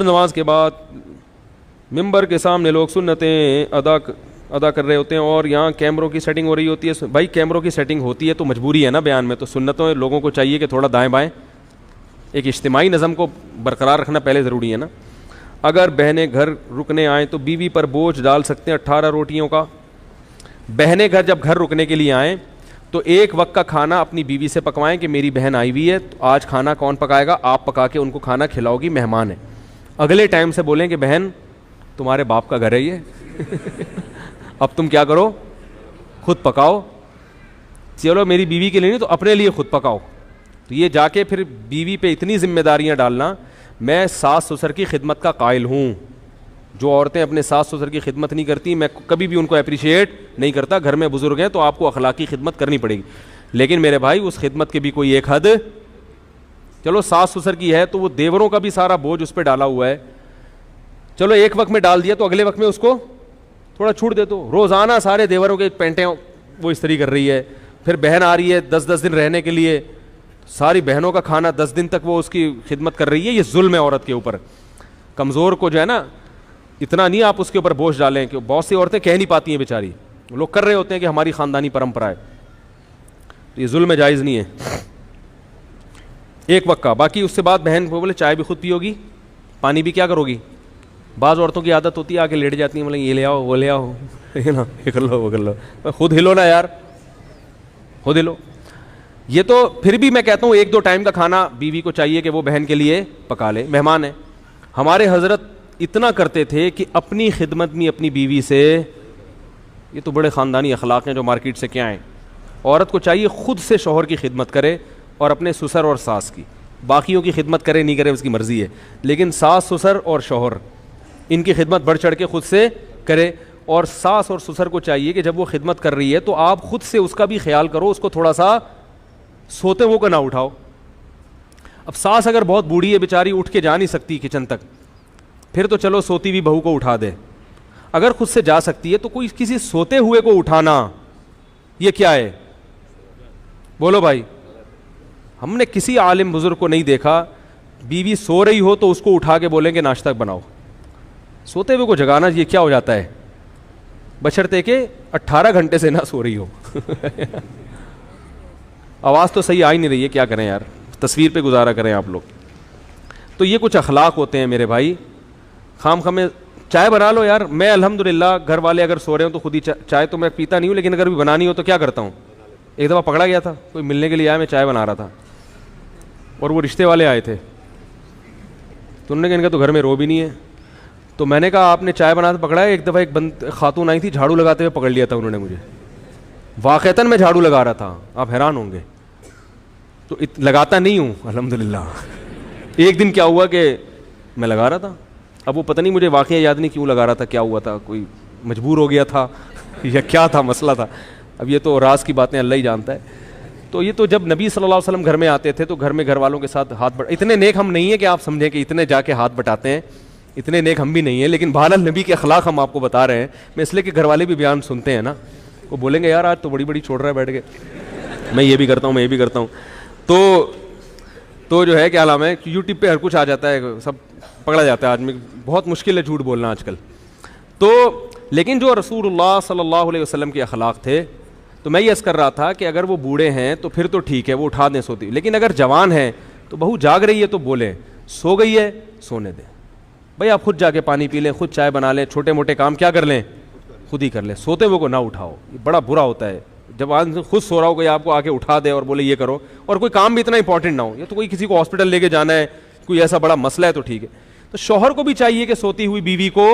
نماز کے بعد ممبر کے سامنے لوگ سنتیں ادا کر رہے ہوتے ہیں اور یہاں کیمروں کی سیٹنگ ہو رہی ہوتی ہے. بھائی کیمروں کی سیٹنگ ہوتی ہے تو مجبوری ہے نا بیان میں, تو سنتوں لوگوں کو چاہیے کہ تھوڑا دائیں بائیں, ایک اجتماعی نظم کو برقرار رکھنا پہلے ضروری ہے نا. اگر بہنیں گھر رکنے آئیں تو بیوی پر بوجھ ڈال سکتے ہیں 18 روٹیوں کا. بہنیں جب گھر رکنے کے لیے آئیں تو ایک وقت کا کھانا اپنی بیوی سے پکوائیں کہ میری بہن آئی ہوئی ہے تو آج کھانا کون پکائے گا, آپ پکا کے ان کو کھانا کھلاؤ گی, مہمان ہے. اگلے ٹائم سے بولیں کہ بہن تمہارے باپ کا گھر ہے یہ اب تم کیا کرو, خود پکاؤ. چلو میری بیوی کے لیے نہیں تو اپنے لیے خود پکاؤ. تو یہ جا کے پھر بیوی پہ اتنی ذمہ داریاں ڈالنا. میں ساس سسر کی خدمت کا قائل ہوں. جو عورتیں اپنے ساس سسر کی خدمت نہیں کرتی میں کبھی بھی ان کو اپریشیٹ نہیں کرتا. گھر میں بزرگ ہیں تو آپ کو اخلاقی خدمت کرنی پڑے گی, لیکن میرے بھائی اس خدمت کی بھی کوئی ایک حد. چلو ساس سسر کی ہے تو وہ دیوروں کا بھی سارا بوجھ اس پہ ڈالا ہوا ہے. چلو ایک وقت میں ڈال دیا تو اگلے وقت میں اس کو تھوڑا چھوٹ دے دو. روزانہ سارے دیوروں کے پینٹیں وہ استری کر رہی ہے, پھر بہن آ رہی ہے 10 دن رہنے کے لیے, ساری بہنوں کا کھانا 10 دن تک وہ اس کی خدمت کر رہی ہے. یہ ظلم ہے عورت کے اوپر. کمزور کو جو ہے نا اتنا نہیں آپ اس کے اوپر بوجھ ڈالیں, کہ بہت سی عورتیں کہہ نہیں پاتی ہیں بیچاری, لوگ کر رہے ہوتے ہیں کہ ہماری خاندانی پرمپرا ہے. تو یہ ظلم جائز نہیں ہے ایک وقت کا. باقی اس سے بعد بہن کو بولے چائے بھی خود پیو گی, پانی بھی کیا کرو گی. بعض عورتوں کی عادت ہوتی ہے آ کے لیٹ جاتی ہیں, بولیں یہ لے آؤ وہ لے آؤ, نا یہ کر لو وہ کر لو. خود ہلو نا یار, خود ہلو. یہ تو پھر بھی میں کہتا ہوں 1-2 ٹائم کا کھانا بیوی کو چاہیے کہ وہ بہن کے لیے پکا لے, مہمان ہے. ہمارے حضرت اتنا کرتے تھے کہ اپنی خدمت میں اپنی بیوی سے, یہ تو بڑے خاندانی اخلاق ہیں جو مارکیٹ سے کیا ہیں. عورت کو چاہیے خود سے شوہر کی خدمت کرے اور اپنے سسر اور ساس کی. باقیوں کی خدمت کرے نہیں کرے اس کی مرضی ہے, لیکن ساس سسر اور شوہر ان کی خدمت بڑھ چڑھ کے خود سے کرے. اور ساس اور سسر کو چاہیے کہ جب وہ خدمت کر رہی ہے تو آپ خود سے اس کا بھی خیال کرو, اس کو تھوڑا سا سوتے وہ کا نہ اٹھاؤ. اب ساس اگر بہت بوڑھی ہے بیچاری, اٹھ کے جا نہیں سکتی کچن تک, پھر تو چلو سوتی ہوئی بہو کو اٹھا دے. اگر خود سے جا سکتی ہے تو کوئی کسی سوتے ہوئے کو اٹھانا یہ کیا ہے, بولو بھائی. ہم نے کسی عالم بزرگ کو نہیں دیکھا بیوی سو رہی ہو تو اس کو اٹھا کے بولیں کہ ناشتہ بناؤ. سوتے ہوئے کو جگانا یہ کیا ہو جاتا ہے, بشرطے کہ 18 گھنٹے سے نہ سو رہی ہو. آواز تو صحیح آ ہی نہیں رہی ہے, کیا کریں یار, تصویر پہ گزارا کریں آپ لوگ. تو یہ کچھ اخلاق ہوتے ہیں میرے بھائی. خام خامے چائے بنا لو یار. میں الحمدللہ گھر والے اگر سو رہے ہوں تو خود ہی چائے تو میں پیتا نہیں ہوں, لیکن اگر بھی بنانی ہو تو کیا کرتا ہوں. ایک دفعہ پکڑا گیا تھا, کوئی ملنے کے لیے آیا, میں چائے بنا رہا تھا اور وہ رشتے والے آئے تھے, تو انہوں نے کہا ان کا تو گھر میں رو بھی نہیں ہے. تو میں نے کہا آپ نے چائے بنا پکڑا ہے. ایک دفعہ ایک خاتون آئی تھی, جھاڑو لگاتے ہوئے پکڑ لیا تھا انہوں نے مجھے. واقعتاً میں جھاڑو لگا رہا تھا, آپ حیران ہوں گے. تو لگاتا نہیں ہوں الحمدللہ. ایک دن کیا ہوا کہ میں لگا رہا تھا, اب وہ پتہ نہیں مجھے واقعہ یاد نہیں کیوں لگا رہا تھا, کیا ہوا تھا, کوئی مجبور ہو گیا تھا یا کیا تھا مسئلہ تھا. اب یہ تو راز کی باتیں اللہ ہی جانتا ہے. تو یہ تو جب نبی صلی اللہ علیہ وسلم گھر میں آتے تھے تو گھر میں گھر والوں کے ساتھ ہاتھ اتنے نیک ہم نہیں ہیں کہ آپ سمجھیں کہ اتنے جا کے ہاتھ بٹاتے ہیں, اتنے نیک ہم بھی نہیں ہیں. لیکن بہرحال نبی کے اخلاق ہم آپ کو بتا رہے ہیں. میں اس لیے کہ گھر والے بھی بیان سنتے ہیں نا, وہ بولیں گے یار آج تو بڑی بڑی چھوڑ رہا ہے بیٹھ کے, میں یہ بھی کرتا ہوں میں یہ بھی کرتا ہوں. تو جو ہے کیا نام ہے, یوٹیوب پہ ہر کچھ آ جاتا ہے, سب پکڑا جاتا ہے آدمی. بہت مشکل ہے جھوٹ بولنا آج کل. تو لیکن جو رسول اللہ صلی اللہ علیہ وسلم کے اخلاق تھے, تو میں یہ عرض کر رہا تھا کہ اگر وہ بوڑھے ہیں تو پھر تو ٹھیک ہے, وہ اٹھا دیں سوتی. لیکن اگر جوان ہیں تو بہو جاگ رہی ہے تو بولیں, سو گئی ہے سونے دیں بھائی, آپ خود جا کے پانی پی لیں, خود چائے بنا لیں, چھوٹے موٹے کام کیا کر لیں خود ہی کر لیں. سوتے ہوئے کو نہ اٹھاؤ, یہ بڑا برا ہوتا ہے جب آدمی خود سو رہا ہو, کوئی آپ کو آ کے اٹھا دے اور بولے یہ کرو, اور کوئی کام بھی اتنا امپورٹنٹ نہ ہو. یہ تو کوئی کسی کو ہاسپٹل لے کے جانا ہے, کوئی ایسا بڑا مسئلہ ہے تو ٹھیک ہے. تو شوہر کو بھی چاہیے کہ سوتی ہوئی بیوی کو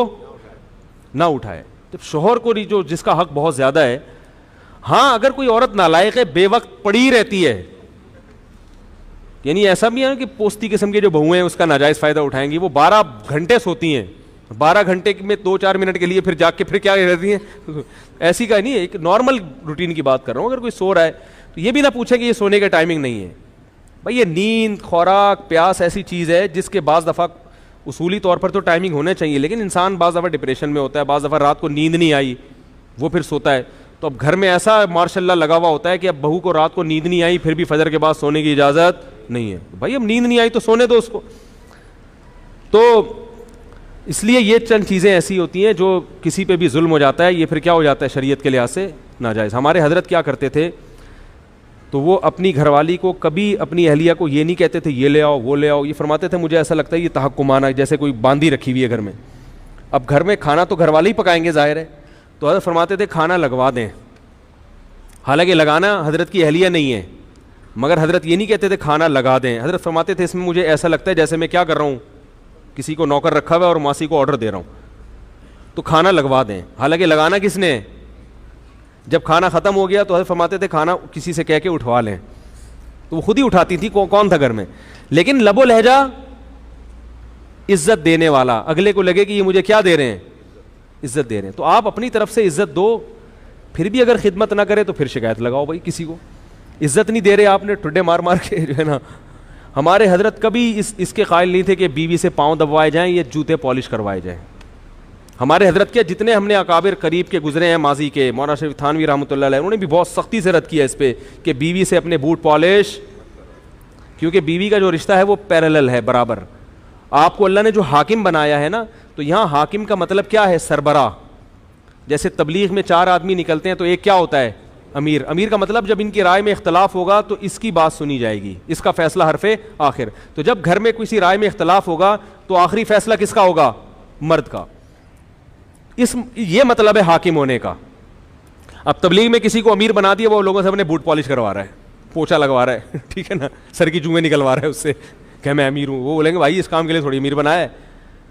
نہ اٹھائے. جب شوہر کو جو جس کا حق بہت زیادہ ہے. ہاں اگر کوئی عورت نالائق ہے, بے وقت پڑی رہتی ہے, یعنی ایسا بھی ہے کہ پوستی قسم کے جو بہویں ہیں اس کا ناجائز فائدہ اٹھائیں گی, وہ 12 گھنٹے سوتی ہیں, 12 گھنٹے میں 2-4 منٹ کے لیے پھر جاگ کے پھر کیا رہتی ہیں, ایسی کا نہیں ہے, ایک نارمل روٹین کی بات کر رہا ہوں. اگر کوئی سو رہا ہے تو یہ بھی نہ پوچھیں کہ یہ سونے کا ٹائمنگ نہیں ہے. بھائی یہ نیند, خوراک, پیاس ایسی چیز ہے جس کے بعض دفعہ اصولی طور پر تو ٹائمنگ ہونے چاہیے, لیکن انسان بعض دفعہ ڈپریشن میں ہوتا ہے, بعض دفعہ رات کو نیند نہیں آئی وہ پھر سوتا ہے. تو اب گھر میں ایسا ماشاء اللہ لگا ہوا ہوتا ہے کہ اب بہو کو رات کو نیند نہیں آئی پھر بھی فجر کے بعد سونے کی اجازت نہیں ہے. بھائی اب نیند نہیں آئی تو سونے دو اس کو. تو اس لیے یہ چند چیزیں ایسی ہوتی ہیں جو کسی پہ بھی ظلم ہو جاتا ہے، یہ پھر کیا ہو جاتا ہے شریعت کے لحاظ سے ناجائز. ہمارے حضرت کیا کرتے تھے، تو وہ اپنی گھر والی کو کبھی اپنی اہلیہ کو یہ نہیں کہتے تھے یہ لے آؤ وہ لے آؤ، یہ فرماتے تھے مجھے ایسا لگتا ہے یہ تحکمانہ جیسے کوئی باندھی رکھی ہوئی ہے گھر میں. اب گھر میں کھانا تو گھر والے ہی پکائیں گے ظاہر ہے، تو حضرت فرماتے تھے کھانا لگوا دیں. حالانکہ لگانا حضرت کی اہلیہ نہیں ہے، مگر حضرت یہ نہیں کہتے تھے کھانا لگا دیں. حضرت فرماتے تھے اس میں مجھے ایسا لگتا ہے جیسے میں کیا کر رہا ہوں، کسی کو نوکر رکھا ہوا ہے اور ماسی کو آرڈر دے رہا ہوں، تو کھانا لگوا دیں. حالانکہ لگانا کس نے، جب کھانا ختم ہو گیا تو حضرت فرماتے تھے کھانا کسی سے کہہ کے اٹھوا لیں، تو وہ خود ہی اٹھاتی تھی. کون تھا گھر میں، لیکن لب و لہجہ عزت دینے والا، اگلے کو لگے کہ یہ مجھے کیا دے رہے ہیں، عزت دے رہے ہیں. تو آپ اپنی طرف سے عزت دو، پھر بھی اگر خدمت نہ کرے تو پھر شکایت لگاؤ بھائی کسی کو. عزت نہیں دے رہے آپ نے ٹھڈے مار مار کے جو ہے نا. ہمارے حضرت کبھی اس کے قائل نہیں تھے کہ بیوی سے پاؤں دبوائے جائیں یا جوتے پالش کروائے جائیں. ہمارے حضرت کے جتنے ہم نے اکابر قریب کے گزرے ہیں ماضی کے، مولانا شریف تھانوی رحمۃ اللہ علیہ، انہوں نے بھی بہت سختی سے رد کیا اس پہ کہ بیوی سے اپنے بوٹ پالش، کیونکہ بیوی کا جو رشتہ ہے وہ پیرالل ہے، برابر. آپ کو اللہ نے جو حاکم بنایا ہے نا، تو یہاں حاکم کا مطلب کیا ہے، سربراہ. جیسے تبلیغ میں 4 آدمی نکلتے ہیں تو ایک کیا ہوتا ہے، امیر. امیر کا مطلب جب ان کی رائے میں اختلاف ہوگا تو اس کی بات سنی جائے گی، اس کا فیصلہ حرف آخر. تو جب گھر میں کسی رائے میں اختلاف ہوگا تو آخری فیصلہ کس کا ہوگا، مرد کا. یہ مطلب ہے حاکم ہونے کا. اب تبلیغ میں کسی کو امیر بنا دیا، وہ لوگوں سے اپنے بوٹ پالش کروا رہا ہے، پوچھا لگوا رہا ہے، ٹھیک ہے نا، سر کی جوئیں نکلوا رہا ہے اس سے کہ میں امیر ہوں. وہ بولیں گے بھائی اس کام کے لیے تھوڑی امیر بنایا ہے،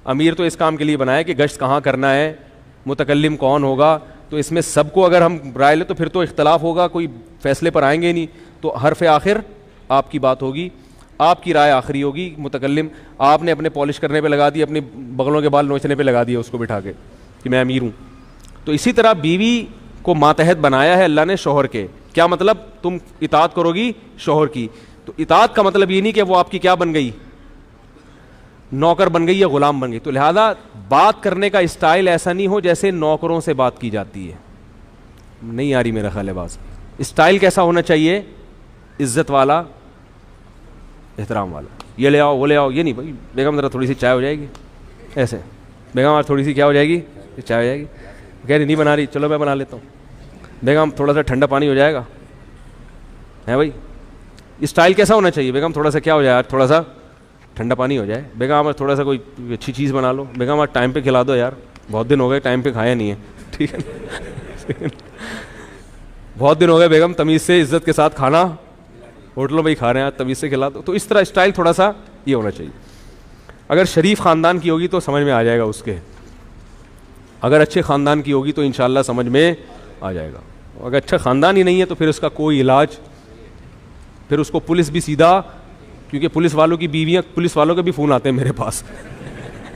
امیر تو اس کام کے لیے بنایا ہے کہ گشت کہاں کرنا ہے، متکلم کون ہوگا. تو اس میں سب کو اگر ہم رائے لیں تو پھر تو اختلاف ہوگا، کوئی فیصلے پر آئیں گے نہیں. تو حرف آخر آپ کی بات ہوگی، آپ کی رائے آخری ہوگی. متکلم آپ نے اپنے پالش کرنے پہ لگا دی، اپنی بغلوں کے بال نوچنے پہ لگا دیا اس کو بٹھا کے کہ میں امیر ہوں. تو اسی طرح بیوی کو ماتحت بنایا ہے اللہ نے شوہر کے. کیا مطلب، تم اطاعت کرو گی شوہر کی. تو اطاعت کا مطلب یہ نہیں کہ وہ آپ کی کیا بن گئی، نوکر بن گئی یا غلام بن گئی. تو لہذا بات کرنے کا اسٹائل ایسا نہیں ہو جیسے نوکروں سے بات کی جاتی ہے. نہیں آ رہی میرا خیال ہے بات. اسٹائل کیسا ہونا چاہیے، عزت والا، احترام والا. یہ لے آؤ وہ لے آؤ، یہ نہیں بھائی بیگم ذرا تھوڑی سی چائے ہو جائے گی، ایسے بیگم تھوڑی سی کیا ہو جائے گی، چائے ہو جائے گی. کہہ رہی نہیں بنا رہی، چلو میں بنا لیتا ہوں. بیگم تھوڑا سا ٹھنڈا پانی ہو جائے گا، ہے بھائی. اسٹائل کیسا ہونا چاہیے، بیگم تھوڑا سا کیا ہو جائے، تھوڑا سا ٹھنڈا پانی ہو جائے. بیگم آج تھوڑا سا کوئی اچھی چیز بنا لو. بیگم آج ٹائم پہ کھلا دو یار، بہت دن ہو گئے ٹائم پہ کھایا نہیں ہے، ٹھیک ہے. بہت دن ہو گئے بیگم، تمیز سے عزت کے ساتھ کھانا ہوٹلوں میں ہی کھا رہے ہیں، تمیز سے کھلا دو. تو اس طرح اسٹائل تھوڑا سا یہ ہونا چاہیے. اگر شریف خاندان کی ہوگی تو سمجھ میں آ جائے گا اس کے، اگر اچھے خاندان کی ہوگی تو انشاءاللہ سمجھ میں آ جائے گا. اگر اچھا خاندان ہی نہیں ہے تو پھر اس کا کوئی علاج، پھر اس کو پولیس بھی سیدھا، کیونکہ پولیس والوں کی بیویاں، پولیس والوں کے بھی فون آتے ہیں میرے پاس